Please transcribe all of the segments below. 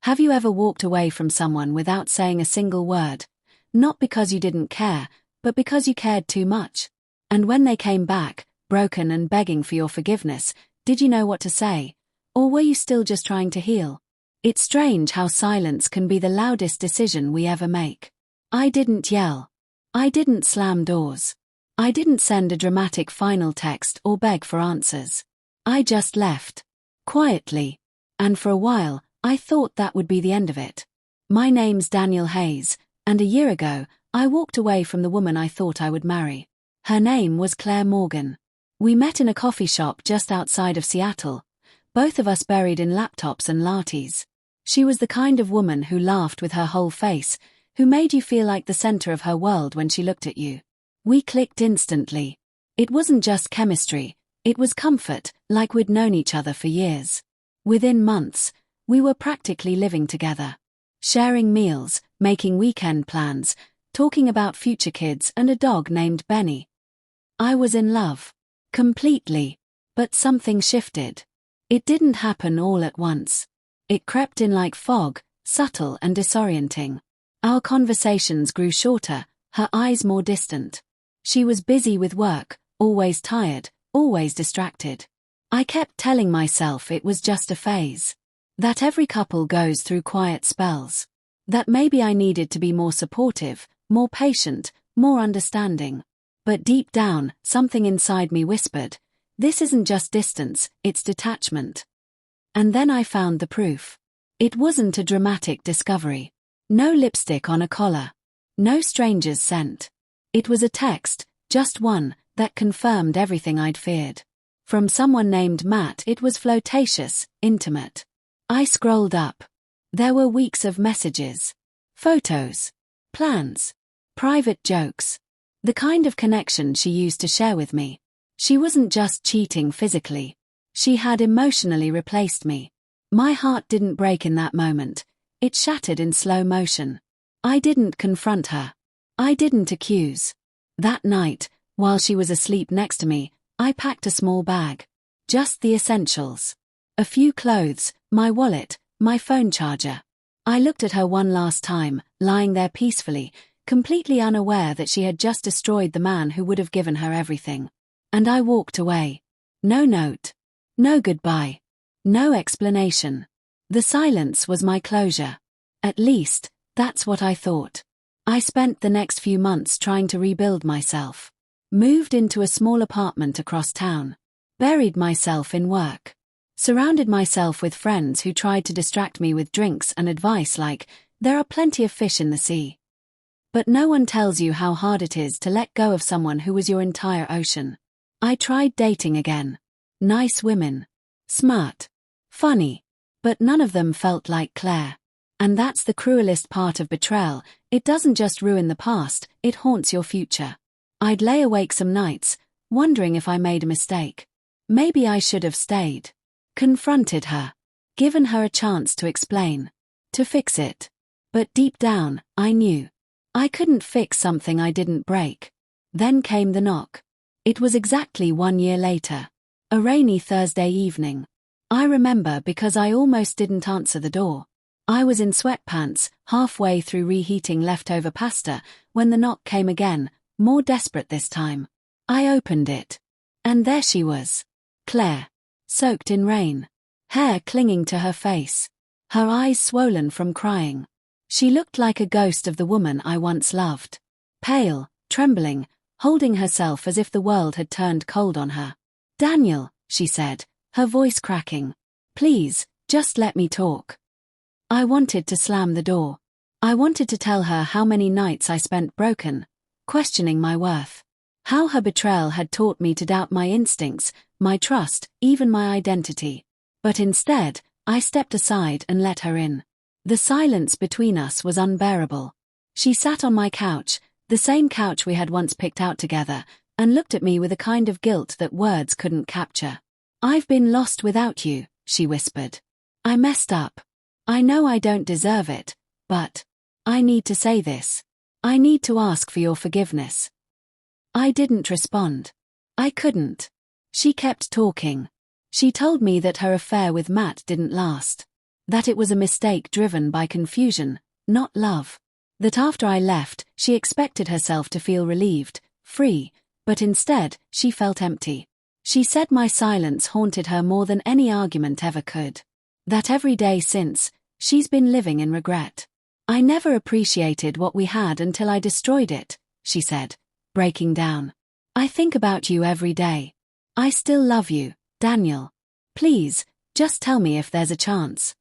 Have you ever walked away from someone without saying a single word? Not because you didn't care, but because you cared too much. And when they came back, broken and begging for your forgiveness, did you know what to say? Or were you still just trying to heal? It's strange how silence can be the loudest decision we ever make. I didn't yell. I didn't slam doors. I didn't send a dramatic final text or beg for answers. I just left. Quietly. And for a while, I thought that would be the end of it. My name's Daniel Hayes, and a year ago, I walked away from the woman I thought I would marry. Her name was Claire Morgan. We met in a coffee shop just outside of Seattle, both of us buried in laptops and lattes. She was the kind of woman who laughed with her whole face, who made you feel like the center of her world when she looked at you. We clicked instantly. It wasn't just chemistry, it was comfort, like we'd known each other for years. Within months, we were practically living together. Sharing meals, making weekend plans, talking about future kids and a dog named Benny. I was in love. Completely. But something shifted. It didn't happen all at once. It crept in like fog, subtle and disorienting. Our conversations grew shorter, her eyes more distant. She was busy with work, always tired, always distracted. I kept telling myself it was just a phase. That every couple goes through quiet spells. That maybe I needed to be more supportive, more patient, more understanding. But deep down, something inside me whispered, this isn't just distance, it's detachment. And then I found the proof. It wasn't a dramatic discovery. No lipstick on a collar. No stranger's scent. It was a text, just one, that confirmed everything I'd feared. From someone named Matt, it was flirtatious, intimate. I scrolled up. There were weeks of messages. Photos. Plans. Private jokes. The kind of connection she used to share with me. She wasn't just cheating physically. She had emotionally replaced me. My heart didn't break in that moment. It shattered in slow motion. I didn't confront her. I didn't accuse. That night, while she was asleep next to me, I packed a small bag. Just the essentials. A few clothes, my wallet, my phone charger. I looked at her one last time, lying there peacefully, completely unaware that she had just destroyed the man who would have given her everything. And I walked away. No note. No goodbye. No explanation. The silence was my closure. At least, that's what I thought. I spent the next few months trying to rebuild myself. Moved into a small apartment across town. Buried myself in work. Surrounded myself with friends who tried to distract me with drinks and advice like, there are plenty of fish in the sea. But no one tells you how hard it is to let go of someone who was your entire ocean. I tried dating again. Nice women. Smart. Funny. But none of them felt like Claire. And that's the cruelest part of betrayal, it doesn't just ruin the past, it haunts your future. I'd lay awake some nights, wondering if I made a mistake. Maybe I should have stayed. Confronted her. Given her a chance to explain. To fix it. But deep down, I knew. I couldn't fix something I didn't break. Then came the knock. It was exactly 1 year later. A rainy Thursday evening. I remember because I almost didn't answer the door. I was in sweatpants, halfway through reheating leftover pasta, when the knock came again, more desperate this time. I opened it. And there she was. Claire. Soaked in rain. Hair clinging to her face. Her eyes swollen from crying. She looked like a ghost of the woman I once loved. Pale, trembling, holding herself as if the world had turned cold on her. "Daniel," she said, her voice cracking. "Please, just let me talk." I wanted to slam the door. I wanted to tell her how many nights I spent broken, questioning my worth. How her betrayal had taught me to doubt my instincts, my trust, even my identity. But instead, I stepped aside and let her in. The silence between us was unbearable. She sat on my couch, the same couch we had once picked out together, and looked at me with a kind of guilt that words couldn't capture. "I've been lost without you," she whispered. "I messed up. I know I don't deserve it, but I need to say this. I need to ask for your forgiveness." I didn't respond. I couldn't. She kept talking. She told me that her affair with Matt didn't last. That it was a mistake driven by confusion, not love. That after I left, she expected herself to feel relieved, free, but instead, she felt empty. She said my silence haunted her more than any argument ever could. That every day since, she's been living in regret. I never appreciated what we had until I destroyed it, she said, breaking down. I think about you every day. I still love you, Daniel. Please, just tell me if there's a chance.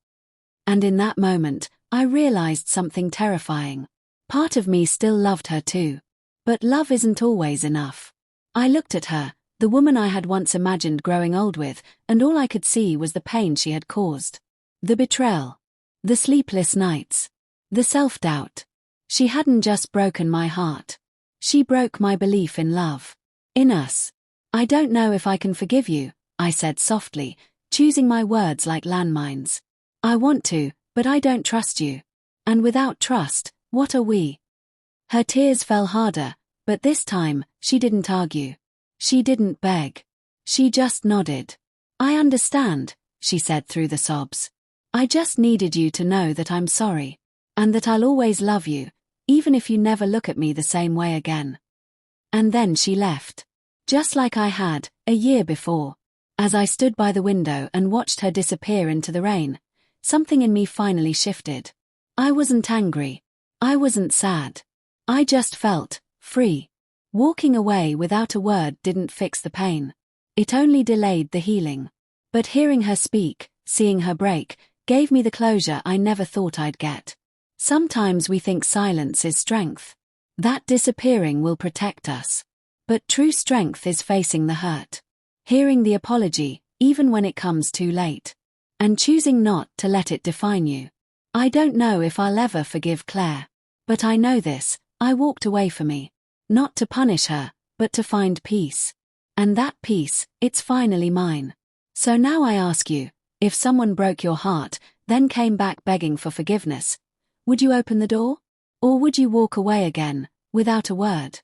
And in that moment, I realized something terrifying. Part of me still loved her too. But love isn't always enough. I looked at her, the woman I had once imagined growing old with, and all I could see was the pain she had caused. The betrayal. The sleepless nights. The self-doubt. She hadn't just broken my heart. She broke my belief in love. In us. I don't know if I can forgive you, I said softly, choosing my words like landmines. I want to, but I don't trust you. And without trust, what are we? Her tears fell harder, but this time, she didn't argue. She didn't beg. She just nodded. I understand, she said through the sobs. I just needed you to know that I'm sorry. And that I'll always love you, even if you never look at me the same way again. And then she left. Just like I had, a year before. As I stood by the window and watched her disappear into the rain, something in me finally shifted. I wasn't angry. I wasn't sad. I just felt free. Walking away without a word didn't fix the pain. It only delayed the healing. But hearing her speak, seeing her break, gave me the closure I never thought I'd get. Sometimes we think silence is strength. That disappearing will protect us. But true strength is facing the hurt. Hearing the apology, even when it comes too late. And choosing not to let it define you. I don't know if I'll ever forgive Claire. But I know this, I walked away for me. Not to punish her, but to find peace. And that peace, it's finally mine. So now I ask you, if someone broke your heart, then came back begging for forgiveness, would you open the door? Or would you walk away again, without a word?